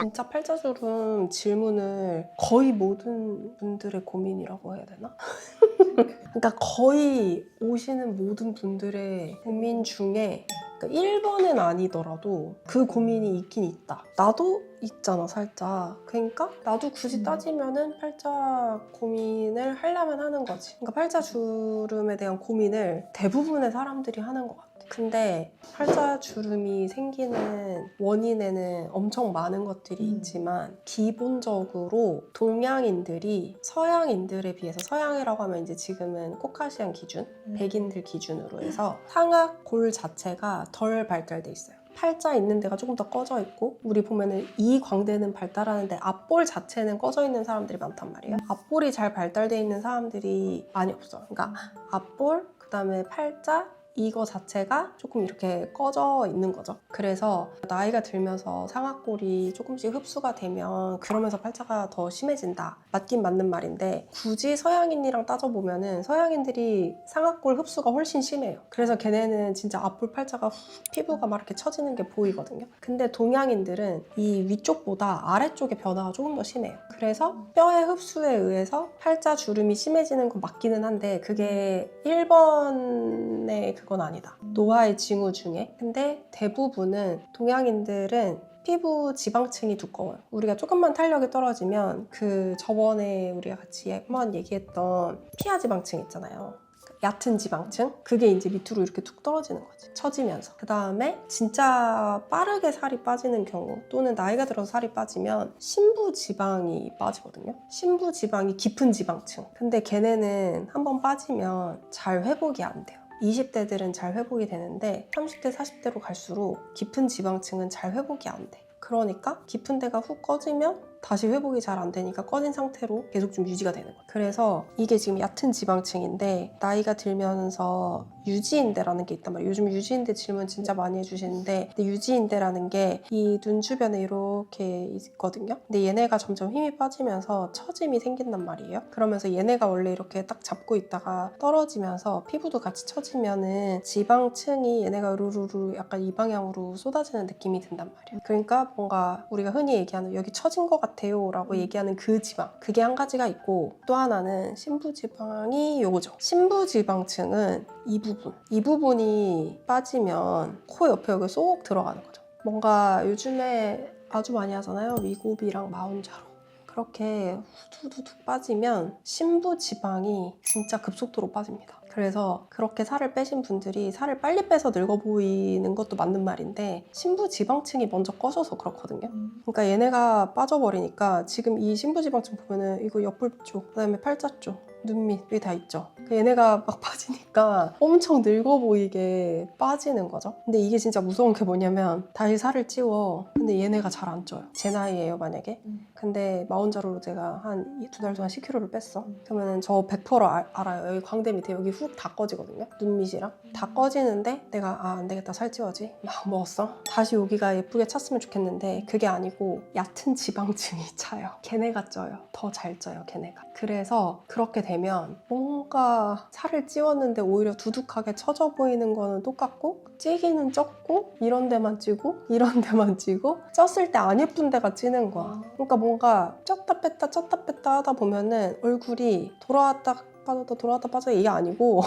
진짜 팔자주름 질문을 거의 모든 분들의 고민이라고 해야 되나? 그러니까 거의 오시는 모든 분들의 고민 중에 그러니까 1번은 아니더라도 그 고민이 있긴 있다. 나도 있잖아 살짝. 그러니까 나도 굳이 따지면은 팔자 고민을 하려면 하는 거지. 그러니까 팔자주름에 대한 고민을 대부분의 사람들이 하는 것 같아. 근데 팔자주름이 생기는 원인에는 엄청 많은 것들이 있지만 기본적으로 동양인들이 서양인들에 비해서, 서양이라고 하면 이제 지금은 코카시안 기준, 백인들 기준으로 해서 상악골 자체가 덜 발달돼 있어요. 팔자 있는 데가 조금 더 꺼져 있고, 우리 보면은 이 광대는 발달하는데 앞볼 자체는 꺼져 있는 사람들이 많단 말이에요. 앞볼이 잘 발달돼 있는 사람들이 많이 없어요. 그러니까 앞볼, 그 다음에 팔자, 이거 자체가 조금 이렇게 꺼져 있는 거죠. 그래서 나이가 들면서 상악골이 조금씩 흡수가 되면 그러면서 팔자가 더 심해진다. 맞긴 맞는 말인데 굳이 서양인이랑 따져보면은 서양인들이 상악골 흡수가 훨씬 심해요. 그래서 걔네는 진짜 앞볼 팔자가 피부가 막 이렇게 처지는 게 보이거든요. 근데 동양인들은 이 위쪽보다 아래쪽의 변화가 조금 더 심해요. 그래서 뼈의 흡수에 의해서 팔자 주름이 심해지는 건 맞기는 한데 그게 1번의 그건 아니다. 노화의 징후 중에. 근데 대부분은 동양인들은 피부 지방층이 두꺼워요. 우리가 조금만 탄력이 떨어지면 그 저번에 우리가 같이 한번 얘기했던 피하 지방층 있잖아요. 얕은 지방층? 그게 이제 밑으로 이렇게 툭 떨어지는 거지. 처지면서. 그 다음에 진짜 빠르게 살이 빠지는 경우 또는 나이가 들어서 살이 빠지면 심부 지방이 빠지거든요. 심부 지방이 깊은 지방층. 근데 걔네는 한번 빠지면 잘 회복이 안 돼요. 20대들은 잘 회복이 되는데 30대, 40대로 갈수록 깊은 지방층은 잘 회복이 안 돼. 그러니까 깊은 데가 훅 꺼지면 다시 회복이 잘 안 되니까 꺼진 상태로 계속 좀 유지가 되는 거예요. 그래서 이게 지금 얕은 지방층인데 나이가 들면서 유지인대라는 게 있단 말이에요. 요즘 유지인대 질문 진짜 많이 해주시는데 근데 유지인대라는 게 이 눈 주변에 이렇게 있거든요. 근데 얘네가 점점 힘이 빠지면서 처짐이 생긴단 말이에요. 그러면서 얘네가 원래 이렇게 딱 잡고 있다가 떨어지면서 피부도 같이 처지면은 지방층이 얘네가 루루루 약간 이 방향으로 쏟아지는 느낌이 든단 말이에요. 그러니까 뭔가 우리가 흔히 얘기하는 여기 처진 것 같아요 라고 얘기하는 그 지방, 그게 한 가지가 있고 또 하나는 심부지방이 요거죠. 심부지방층은 이 부분이 빠지면 코 옆에 여기 쏙 들어가는 거죠. 뭔가 요즘에 아주 많이 하잖아요. 위고비랑 마운자로. 그렇게 후두둑 빠지면 심부지방이 진짜 급속도로 빠집니다. 그래서 그렇게 살을 빼신 분들이 살을 빨리 빼서 늙어 보이는 것도 맞는 말인데 심부지방층이 먼저 꺼져서 그렇거든요. 그러니까 얘네가 빠져버리니까 지금 이 심부지방층 보면은 이거 옆볼 쪽, 그다음에 팔자 쪽, 눈 밑이 다 있죠. 얘네가 막 빠지니까 엄청 늙어 보이게 빠지는 거죠. 근데 이게 진짜 무서운 게 뭐냐면 다시 살을 찌워. 근데 얘네가 잘 안 쪄요. 제 나이예요 만약에. 근데 마운자로로 제가 한 2달 동안 10kg를 뺐어. 그러면 저 100% 알아요. 여기 광대 밑에 여기 훅 다 꺼지거든요. 눈 밑이랑 다 꺼지는데 내가 안 되겠다 살 찌워지 막 먹었어. 다시 여기가 예쁘게 찼으면 좋겠는데 그게 아니고 얕은 지방층이 차요. 걔네가 쪄요. 더 잘 쪄요 걔네가. 그래서 그렇게 되면 뭔가 살을 찌웠는데 오히려 두둑하게 처져 보이는 거는 똑같고 찌기는 쪘고 이런 데만 찌고 이런 데만 찌고 쪘을 때 안 예쁜 데가 찌는 거야. 그러니까 뭔가 쪘다 뺐다 하다 보면은 얼굴이 돌아왔다 빠졌다 돌아왔다 빠져 이게 아니고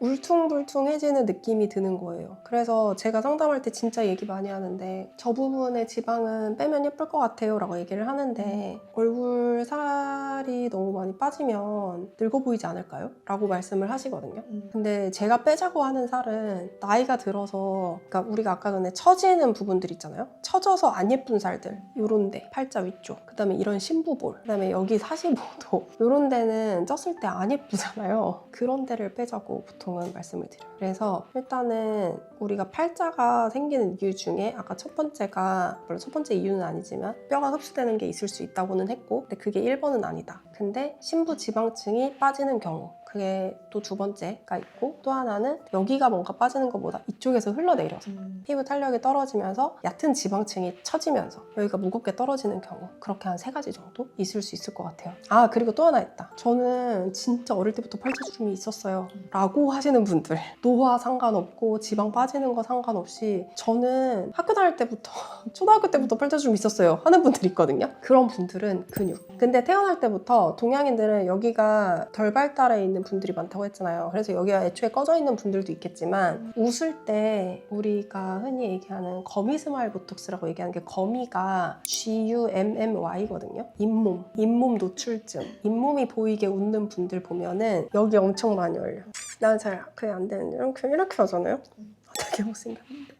울퉁불퉁해지는 느낌이 드는 거예요. 그래서 제가 상담할 때 진짜 얘기 많이 하는데 저 부분의 지방은 빼면 예쁠 것 같아요 라고 얘기를 하는데 얼굴 살이 너무 많이 빠지면 늙어 보이지 않을까요? 라고 말씀을 하시거든요. 근데 제가 빼자고 하는 살은 나이가 들어서 그러니까 우리가 아까 전에 처지는 부분들 있잖아요. 처져서 안 예쁜 살들 요런 데 팔자 위쪽 그 다음에 이런 심부볼 그 다음에 여기 45도 요런 데는 쪘을 때 안 예쁘잖아요. 그런 데를 빼자고 보통은 말씀을 드려요. 그래서 일단은 우리가 팔자가 생기는 이유 중에 아까 첫 번째가 물론 첫 번째 이유는 아니지만 뼈가 흡수되는 게 있을 수 있다고는 했고 근데 그게 1번은 아니다. 근데 심부지방층이 빠지는 경우 그게 또 두 번째가 있고 또 하나는 여기가 뭔가 빠지는 것보다 이쪽에서 흘러내려서 피부 탄력이 떨어지면서 얕은 지방층이 처지면서 여기가 무겁게 떨어지는 경우 그렇게 한 3가지 정도 있을 수 있을 것 같아요. 아 그리고 또 하나 있다. 저는 진짜 어릴 때부터 팔자주름이 있었어요 라고 하시는 분들 노화 상관없고 지방 빠지 빠지는 거 상관없이 저는 학교 다닐 때부터 초등학교 때부터 팔자주름 있었어요 하는 분들 있거든요. 그런 분들은 근육. 근데 태어날 때부터 동양인들은 여기가 덜 발달해 있는 분들이 많다고 했잖아요. 그래서 여기가 애초에 꺼져 있는 분들도 있겠지만 웃을 때 우리가 흔히 얘기하는 거미 스마일 보톡스라고 얘기하는 게 거미가 GUMMY거든요. 잇몸 노출증. 잇몸이 보이게 웃는 분들 보면은 여기 엄청 많이 올려. 난 잘 그게 안 되는데 이렇게 하잖아요. 되게 못생겼는데.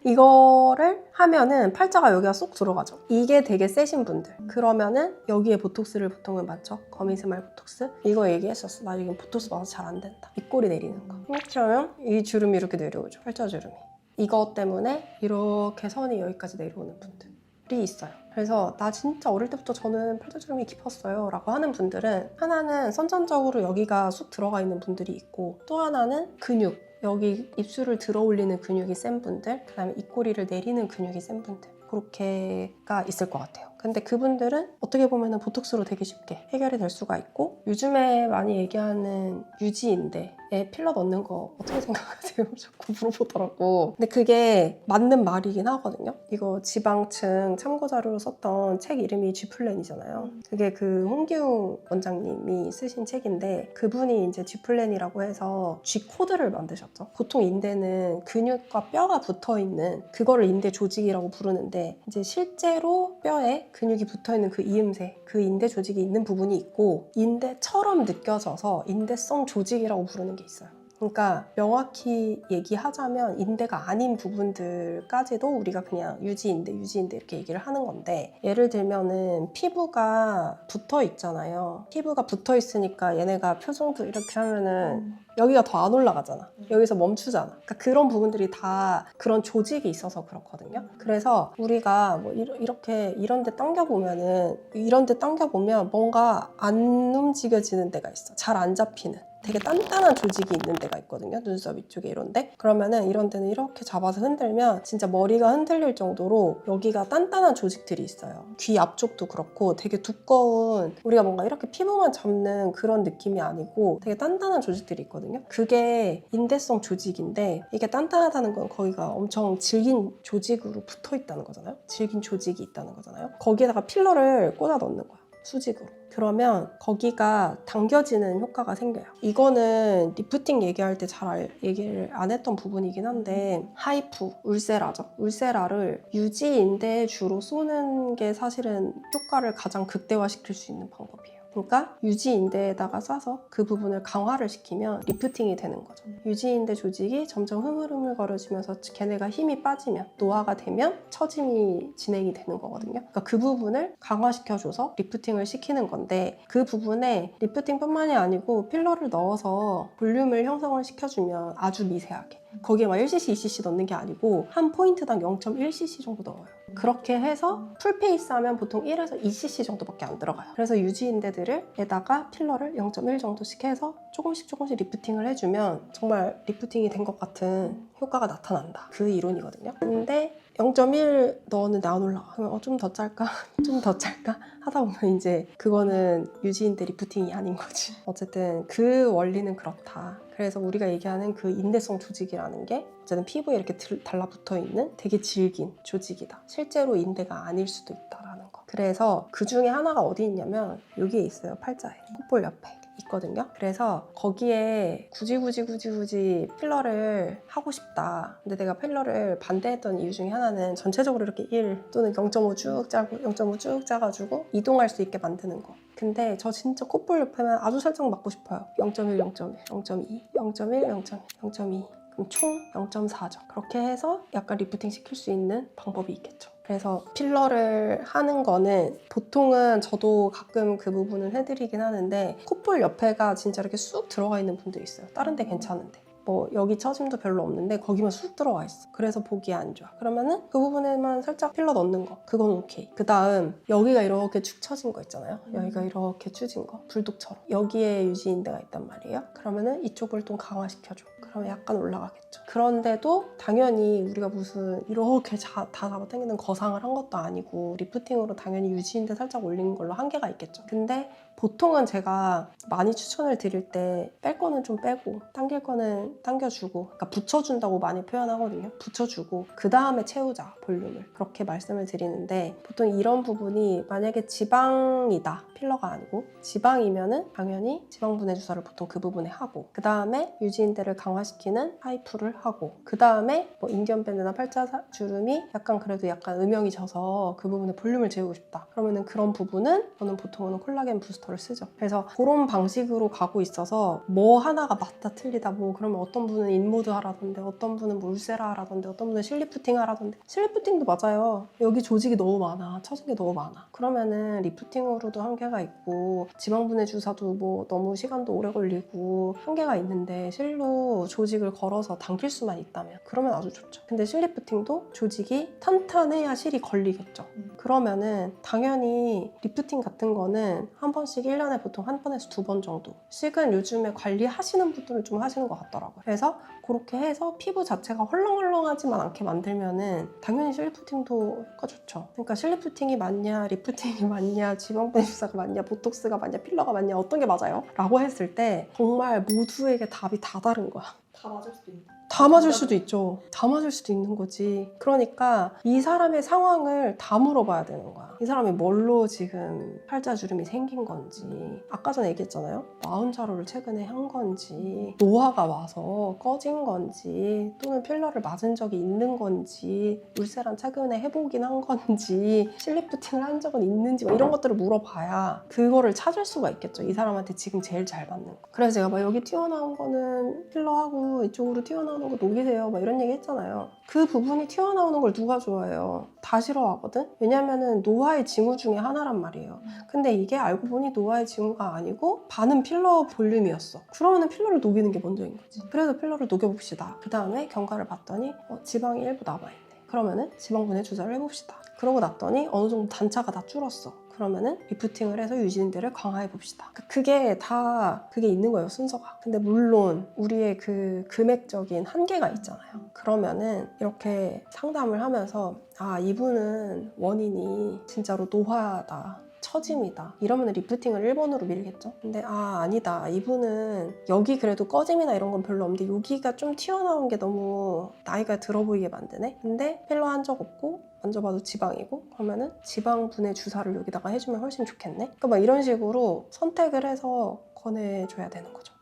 이거를 하면은 팔자가 여기가 쏙 들어가죠. 이게 되게 세신 분들. 그러면은 여기에 보톡스를 보통은 맞죠? 거미 스마일 보톡스. 이거 얘기했었어. 나 이거 보톡스 맞아서 잘 안 된다. 입꼬리 내리는 거. 이렇게 하면 이 주름이 이렇게 내려오죠. 팔자 주름이. 이것 때문에 이렇게 선이 여기까지 내려오는 분들이 있어요. 그래서 나 진짜 어릴 때부터 저는 팔자주름이 깊었어요 라고 하는 분들은 하나는 선천적으로 여기가 쑥 들어가 있는 분들이 있고 또 하나는 근육, 여기 입술을 들어 올리는 근육이 센 분들, 그 다음에 입꼬리를 내리는 근육이 센 분들, 그렇게가 있을 것 같아요. 근데 그분들은 어떻게 보면 보톡스로 되게 쉽게 해결이 될 수가 있고, 요즘에 많이 얘기하는 유지인대에 필러 넣는 거 어떻게 생각하세요? 자꾸 물어보더라고. 근데 그게 맞는 말이긴 하거든요. 이거 지방층 참고자료로 썼던 책 이름이 G플랜이잖아요. 그게 그 홍기웅 원장님이 쓰신 책인데, 그분이 이제 G플랜이라고 해서 G코드를 만드셨죠. 보통 인대는 근육과 뼈가 붙어있는 그거를 인대 조직이라고 부르는데, 이제 실제로 뼈에 근육이 붙어있는 그 이음새, 그 인대 조직이 있는 부분이 있고 인대처럼 느껴져서 인대성 조직이라고 부르는 게 있어요. 그러니까 명확히 얘기하자면 인대가 아닌 부분들까지도 우리가 그냥 유지인대 이렇게 얘기를 하는 건데, 예를 들면은 피부가 붙어 있잖아요. 피부가 붙어 있으니까 얘네가 표정도 이렇게 하면은 여기가 더 안 올라가잖아. 여기서 멈추잖아. 그러니까 그런 부분들이 다 그런 조직이 있어서 그렇거든요. 그래서 우리가 뭐 이렇게 이런 데 당겨보면 뭔가 안 움직여지는 데가 있어. 잘 안 잡히는. 되게 단단한 조직이 있는 데가 있거든요. 눈썹 위쪽에 이런데. 그러면은 이런 데는 이렇게 잡아서 흔들면 진짜 머리가 흔들릴 정도로 여기가 단단한 조직들이 있어요. 귀 앞쪽도 그렇고 되게 두꺼운, 우리가 뭔가 이렇게 피부만 잡는 그런 느낌이 아니고 되게 단단한 조직들이 있거든요. 그게 인대성 조직인데, 이게 단단하다는 건 거기가 엄청 질긴 조직으로 붙어 있다는 거잖아요. 질긴 조직이 있다는 거잖아요. 거기에다가 필러를 꽂아 넣는 거야. 수직으로. 그러면 거기가 당겨지는 효과가 생겨요. 이거는 리프팅 얘기할 때 잘 얘기를 안 했던 부분이긴 한데, 하이프, 울세라죠. 울세라를 유지인대에 주로 쏘는 게 사실은 효과를 가장 극대화시킬 수 있는 방법이에요. 그러니까 유지인대에다가 쏴서 그 부분을 강화를 시키면 리프팅이 되는 거죠. 유지인대 조직이 점점 흐물흐물거려지면서 걔네가 힘이 빠지면, 노화가 되면 처짐이 진행이 되는 거거든요. 그러니까 그 부분을 강화시켜줘서 리프팅을 시키는 건데, 그 부분에 리프팅뿐만이 아니고 필러를 넣어서 볼륨을 형성을 시켜주면 아주 미세하게, 거기에 막 1cc, 2cc 넣는 게 아니고 한 포인트당 0.1cc 정도 넣어요. 그렇게 해서 풀페이스 하면 보통 1에서 2cc 정도밖에 안 들어가요. 그래서 유지인대들을 에다가 필러를 0.1 정도씩 해서 조금씩 리프팅을 해주면 정말 리프팅이 된 것 같은 효과가 나타난다. 그 이론이거든요. 근데 0.1 넣었는데 안 올라가. 그러면 좀 더 짤까? 좀 더 짤까? 하다 보면 이제 그거는 유지인대 리프팅이 아닌 거지. 어쨌든 그 원리는 그렇다. 그래서 우리가 얘기하는 그 인대성 조직이라는 게 어쨌든 피부에 이렇게 달라붙어 있는 되게 질긴 조직이다. 실제로 인대가 아닐 수도 있다라는 거. 그래서 그 중에 하나가 어디 있냐면 여기에 있어요. 팔자에. 콧볼 옆에 있거든요. 그래서 거기에 굳이 필러를 하고 싶다. 근데 내가 필러를 반대했던 이유 중에 하나는 전체적으로 이렇게 1 또는 0.5 쭉 짜고 0.5 쭉 짜가지고 이동할 수 있게 만드는 거. 근데 저 진짜 콧볼 옆에만 아주 살짝 맞고 싶어요. 0.1, 0.1, 0.2, 0.1, 0.1, 0.2. 그럼 총 0.4죠. 그렇게 해서 약간 리프팅 시킬 수 있는 방법이 있겠죠. 그래서 필러를 하는 거는 보통은 저도 가끔 그 부분은 해드리긴 하는데, 콧볼 옆에가 진짜 이렇게 쑥 들어가 있는 분도 있어요. 다른 데 괜찮은데. 뭐 여기 처짐도 별로 없는데 거기만 쑥 들어와 있어. 그래서 보기 안 좋아. 그러면은 그 부분에만 살짝 필러 넣는 거, 그건 오케이. 그 다음 여기가 이렇게 축 처진 거 있잖아요. 여기가 이렇게 추진 거, 불독처럼. 여기에 유지인대가 있단 말이에요. 그러면은 이쪽을 좀 강화시켜줘. 그러면 약간 올라가겠죠. 그런데도 당연히 우리가 무슨 이렇게 다 잡아당기는 거상을 한 것도 아니고, 리프팅으로 당연히 유지인대 살짝 올리는 걸로 한계가 있겠죠. 근데 보통은 제가 많이 추천을 드릴 때 뺄 거는 좀 빼고 당길 거는 당겨주고, 그러니까 붙여준다고 많이 표현하거든요. 붙여주고 그 다음에 채우자, 볼륨을. 그렇게 말씀을 드리는데, 보통 이런 부분이 만약에 지방이다, 필러가 아니고 지방이면은 당연히 지방분해 주사를 보통 그 부분에 하고, 그 다음에 유지인대를 강화시키는 하이프를 하고, 그 다음에 뭐 인디언 밴드나 팔자주름이 약간 그래도 약간 음영이 져서 그 부분에 볼륨을 재우고 싶다, 그러면은 그런 부분은 저는 보통은 콜라겐 부스터를 쓰죠. 그래서 그런 방식으로 가고 있어서 뭐 하나가 맞다 틀리다, 뭐 그러면 어떤 분은 인모드 하라던데, 어떤 분은 울세라 하라던데, 어떤 분은 실리프팅 하라던데. 실리프팅도 맞아요. 여기 조직이 너무 많아, 처진 게 너무 많아. 그러면은 리프팅으로도 한계가 있고, 지방분해 주사도 뭐 너무 시간도 오래 걸리고 한계가 있는데, 실로 조직을 걸어서 당길 수만 있다면 그러면 아주 좋죠. 근데 실리프팅도 조직이 탄탄해야 실이 걸리겠죠. 그러면은 당연히 리프팅 같은 거는 한 번씩 1년에 보통 한 번에서 2번 정도 식은 요즘에 관리하시는 분들은 좀 하시는 것 같더라고요. 그래서 그렇게 해서 피부 자체가 헐렁헐렁하지만 않게 만들면은 당연히 실리프팅도 효과 좋죠. 그러니까 실리프팅이 맞냐, 리프팅이 맞냐, 지방분해 주사가 맞냐, 보톡스가 맞냐, 필러가 맞냐, 어떤 게 맞아요? 라고 했을 때 정말 모두에게 답이 다 다른 거야. 다 맞을 수도 있는. 다 맞을 수도 있죠. 다 맞을 수도 있는 거지. 그러니까 이 사람의 상황을 다 물어봐야 되는 거야. 이 사람이 뭘로 지금 팔자주름이 생긴 건지, 아까 전에 얘기했잖아요. 마운자로를 최근에 한 건지, 노화가 와서 꺼진 건지, 또는 필러를 맞은 적이 있는 건지, 울세란 최근에 해보긴 한 건지, 실리프팅을 한 적은 있는지, 뭐 이런 것들을 물어봐야 그거를 찾을 수가 있겠죠. 이 사람한테 지금 제일 잘 맞는 거. 그래서 제가 막 여기 튀어나온 거는 필러하고 이쪽으로 튀어나오는 거 녹이세요, 막 이런 얘기 했잖아요. 그 부분이 튀어나오는 걸 누가 좋아해요? 다 싫어하거든? 왜냐면은 노화의 징후 중에 하나란 말이에요. 근데 이게 알고 보니 노화의 징후가 아니고 반은 필러 볼륨이었어. 그러면은 필러를 녹이는 게 먼저인 거지. 그래서 필러를 녹여봅시다. 그 다음에 경과를 봤더니 지방이 일부 남아있네. 그러면은 지방분해 주사를 해봅시다. 그러고 났더니 어느 정도 단차가 다 줄었어. 그러면은 리프팅을 해서 유지인대를 강화해 봅시다. 그게 다 그게 있는 거예요, 순서가. 근데 물론 우리의 그 금액적인 한계가 있잖아요. 그러면은 이렇게 상담을 하면서 이분은 원인이 진짜로 노화다, 처짐이다, 이러면 리프팅을 1번으로 밀겠죠. 근데 아니다, 이분은 여기 그래도 꺼짐이나 이런 건 별로 없는데 여기가 좀 튀어나온 게 너무 나이가 들어 보이게 만드네. 근데 필러 한 적 없고 만져봐도 지방이고, 그러면은 지방 분해 주사를 여기다가 해주면 훨씬 좋겠네. 그러니까 막 이런 식으로 선택을 해서 권해줘야 되는 거죠.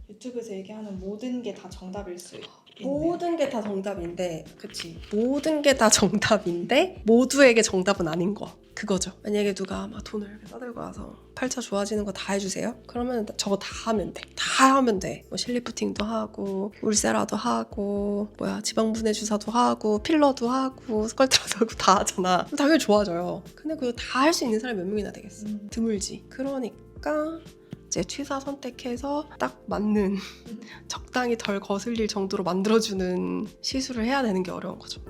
유튜브에서 얘기하는 모든 게 다 정답일 수 있네요. 모든 게 다 정답인데, 그치? 모든 게 다 정답인데 모두에게 정답은 아닌 거, 그거죠. 만약에 누가 막 돈을 이렇게 싸들고 와서 팔자 좋아지는 거 다 해주세요? 그러면 저거 다 하면 돼. 다 하면 돼. 뭐 실리프팅도 하고, 울세라도 하고, 지방분해 주사도 하고, 필러도 하고, 스컬트라도 하고 다 하잖아. 그럼 당연히 좋아져요. 근데 그거 다 할 수 있는 사람이 몇 명이나 되겠어? 드물지. 그러니까 이제 취사 선택해서 딱 맞는 적당히 덜 거슬릴 정도로 만들어주는 시술을 해야 되는 게 어려운 거죠.